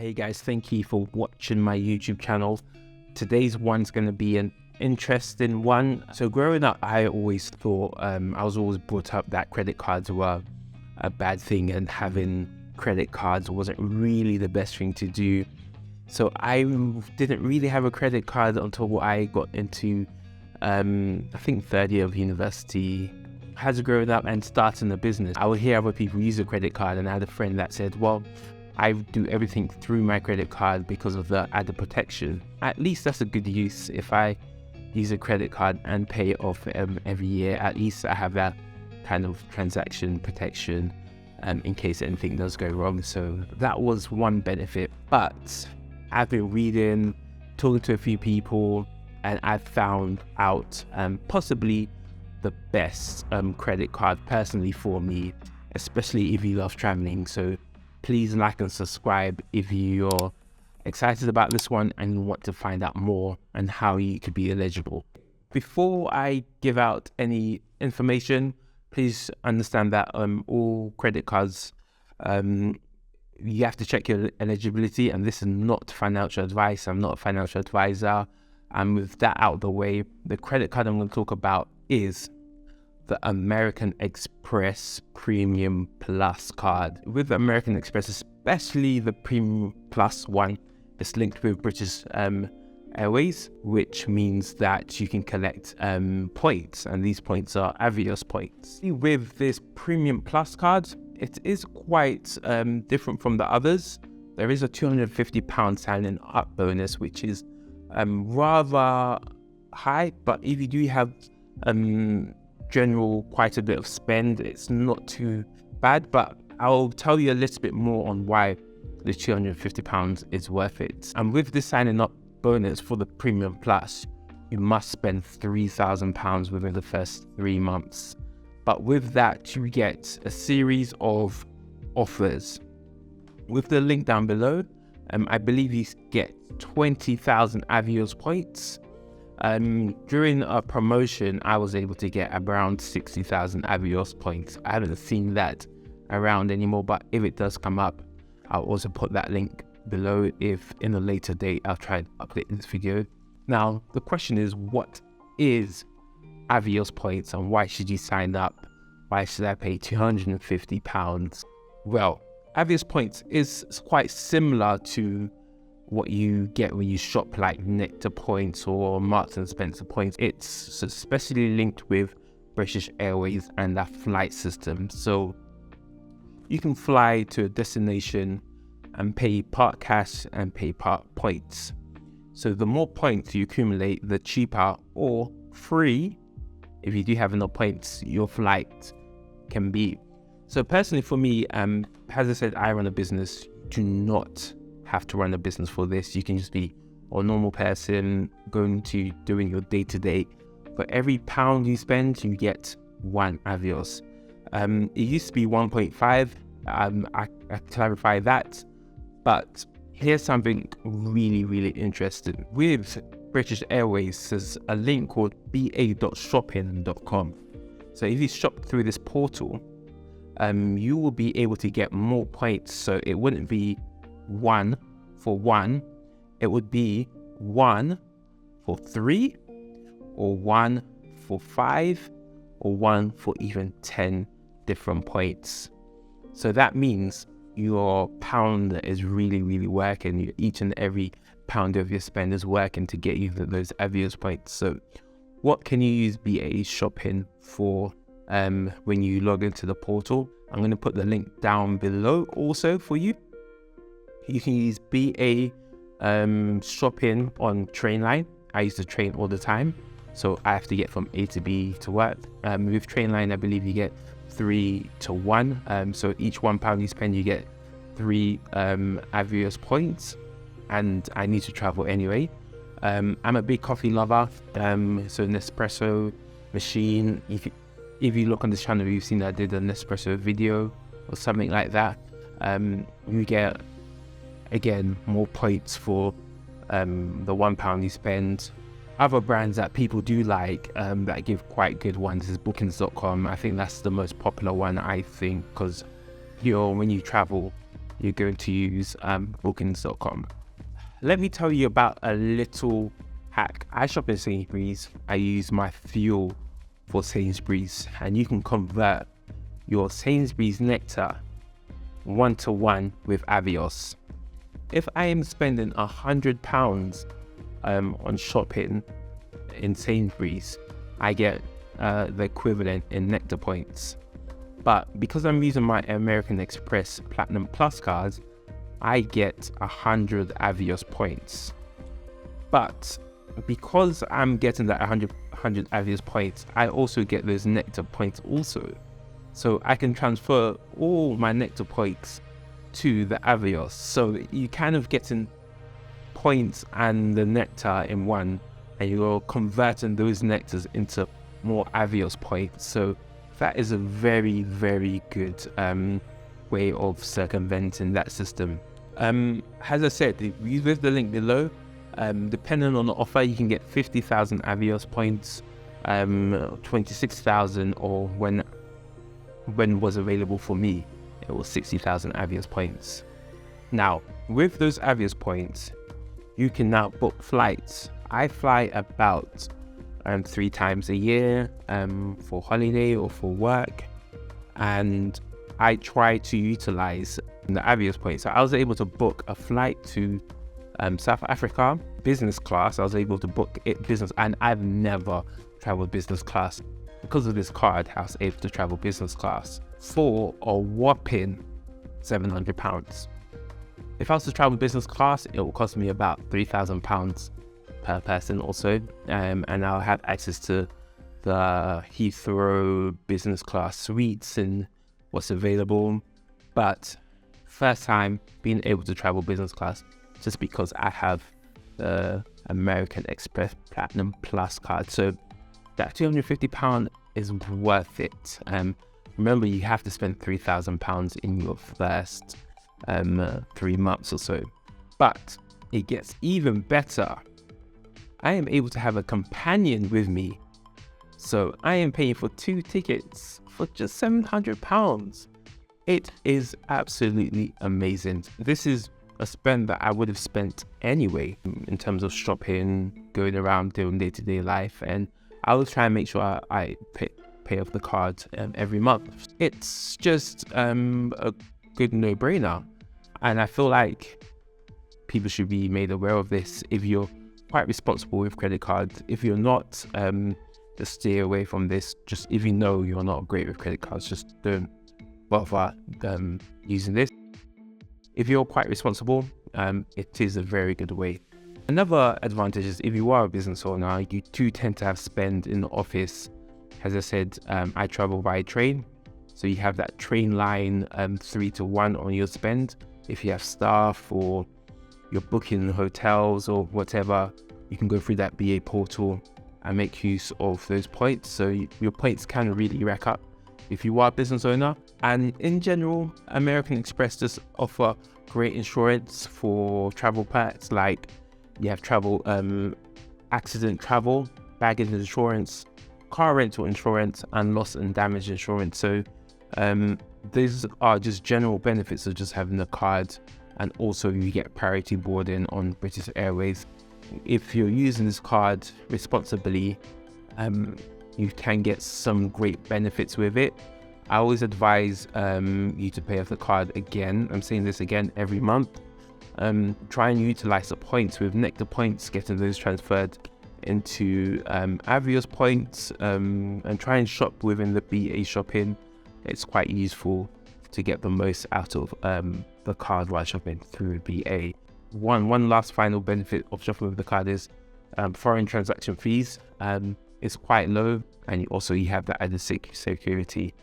Hey guys, thank you for watching my YouTube channel. Today's one's going to be an interesting one. So growing up, I always thought, I was always brought up that credit cards were a bad thing and having credit cards wasn't really the best thing to do. So I didn't really have a credit card until I got into, I think third year of university. As growing up and starting a business, I would hear other people use a credit card, and I had a friend that said, well, I do everything through my credit card because of the added protection. At least that's a good use. If I use a credit card and pay it off every year, at least I have that kind of transaction protection in case anything does go wrong. So that was one benefit. But I've been reading, talking to a few people, and I've found out possibly the best credit card personally for me, especially if you love traveling. So please like and subscribe if you're excited about this one and you want to find out more and how you could be eligible. Before I give out any information, please understand that all credit cards, you have to check your eligibility, and this is not financial advice. I'm not a financial advisor. And with that out of the way, the credit card I'm going to talk about is the American Express Premium Plus card. With the American Express, especially the Premium Plus one, it's linked with British Airways, which means that you can collect points, and these points are Avios points. With this Premium Plus card, it is quite different from the others. There is a £250 signing up bonus, which is rather high, but if you do have general quite a bit of spend, it's not too bad. But I'll tell you a little bit more on why the £250 is worth it. And with this signing up bonus for the Premium Plus, you must spend £3,000 within the first 3 months. But with that, you get a series of offers. With the link down below, I believe you get 20,000 Avios points. During a promotion, I was able to get around 60,000 Avios points. I haven't seen that around anymore, but if it does come up, I'll also put that link below. If in a later date, I'll try and update this video. Now, the question is, what is Avios points and why should you sign up? Why should I pay £250? Well, Avios points is quite similar to what you get when you shop like Nectar points or Marks and Spencer points. It's especially linked with British Airways and that flight system. So you can fly to a destination and pay part cash and pay part points. So the more points you accumulate, the cheaper or free, if you do have enough points, your flight can be. So personally for me, as I said, I run a business. Do not have to run a business for this. You can just be a normal person doing your day-to-day. For every pound you spend, you get 1 Avios. It used to be 1.5. I clarify that, but here's something really interesting. With British Airways, there's a link called ba.shopping.com. So if you shop through this portal, you will be able to get more points. So it wouldn't be 1 for 1, it would be 1 for 3, or 1 for 5, or 1 for even 10 different points. So that means your pound is really working. Each and every pound of your spend is working to get you those Avios points. So what can you use BA shopping for when you log into the portal? I'm going to put the link down below also for you. You can use BA shopping on Trainline. I use the train all the time, so I have to get from A to B to work. With Trainline, I believe you get 3 to 1. So each £1 you spend, you get 3 Avios points, and I need to travel anyway. I'm a big coffee lover, so Nespresso machine. If you look on this channel, you've seen that I did a Nespresso video or something like that. You get, again, more points for the £1 you spend. Other brands that people do like that give quite good ones is bookings.com. I think that's the most popular one, I think, because when you travel, you're going to use bookings.com. Let me tell you about a little hack. I shop in Sainsburys. I use my fuel for Sainsburys, and you can convert your Sainsburys Nectar 1-to-1 with Avios. If I am spending £100 on shopping in Sainsburys, I get the equivalent in Nectar points. But because I'm using my American Express Platinum Plus cards, I get 100 Avios points. But because I'm getting that 100 Avios points, I also get those Nectar points also. So I can transfer all my Nectar points to the Avios. So you kind of getting points and the Nectar in one, and you're converting those Nectars into more Avios points. So that is a very, very good way of circumventing that system. As I said, if you use the link below, depending on the offer, you can get 50,000 Avios points, 26,000, or when was available for me, it was 60,000 Avios points. Now, with those Avios points, you can now book flights. I fly about 3 times a year for holiday or for work, and I try to utilize the Avios points. So I was able to book a flight to South Africa, business class. I was able to book it business, and I've never traveled business class. Because of this card, I was able to travel business class for a whopping £700. If I was to travel business class, it will cost me about £3,000 per person also, and I'll have access to the Heathrow business class suites and what's available. But first time being able to travel business class, just because I have the American Express Platinum Plus card. So that £250 is worth it. Remember, you have to spend £3,000 in your first 3 months or so. But it gets even better. I am able to have a companion with me. So I am paying for 2 tickets for just £700. It is absolutely amazing. This is a spend that I would have spent anyway in terms of shopping, going around doing day-to-day life, and I will try and make sure I pay off the card every month. It's just a good no-brainer, and I feel like people should be made aware of this. If you're quite responsible with credit cards, if you're not, just stay away from this. Just if you know you're not great with credit cards, just don't bother using this. If you're quite responsible, it is a very good way. Another advantage is if you are a business owner, you do tend to have spend in the office. As I said, I travel by train, so you have that train line 3-to-1 on your spend. If you have staff or you're booking hotels or whatever, you can go through that BA portal and make use of those points. So your points can really rack up if you are a business owner. And in general, American Express just offer great insurance for travel packs, like you have travel, accident travel, baggage insurance, car rental insurance, and loss and damage insurance. So these are just general benefits of just having a card. And also you get priority boarding on British Airways. If you're using this card responsibly, you can get some great benefits with it. I always advise you to pay off the card again. I'm saying this again every month. Try and utilize the points with Nectar points, getting those transferred into Avios points, and try and shop within the BA shopping. It's quite useful to get the most out of the card while shopping through BA. One last final benefit of shopping with the card is foreign transaction fees. It's quite low, and you have that added security.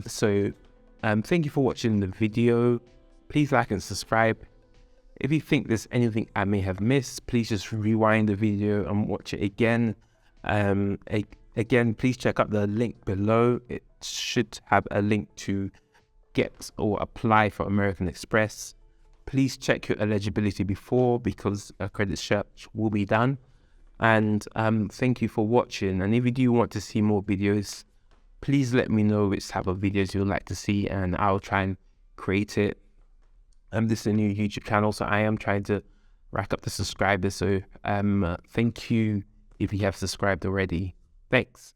So thank you for watching the video. Please like and subscribe. If you think there's anything I may have missed, please just rewind the video and watch it again. Again, please check out the link below. It should have a link to get or apply for American Express. Please check your eligibility before, because a credit search will be done. And thank you for watching. And if you do want to see more videos, please let me know which type of videos you'd like to see, and I'll try and create it. This is a new YouTube channel, so I am trying to rack up the subscribers. So thank you if you have subscribed already. Thanks.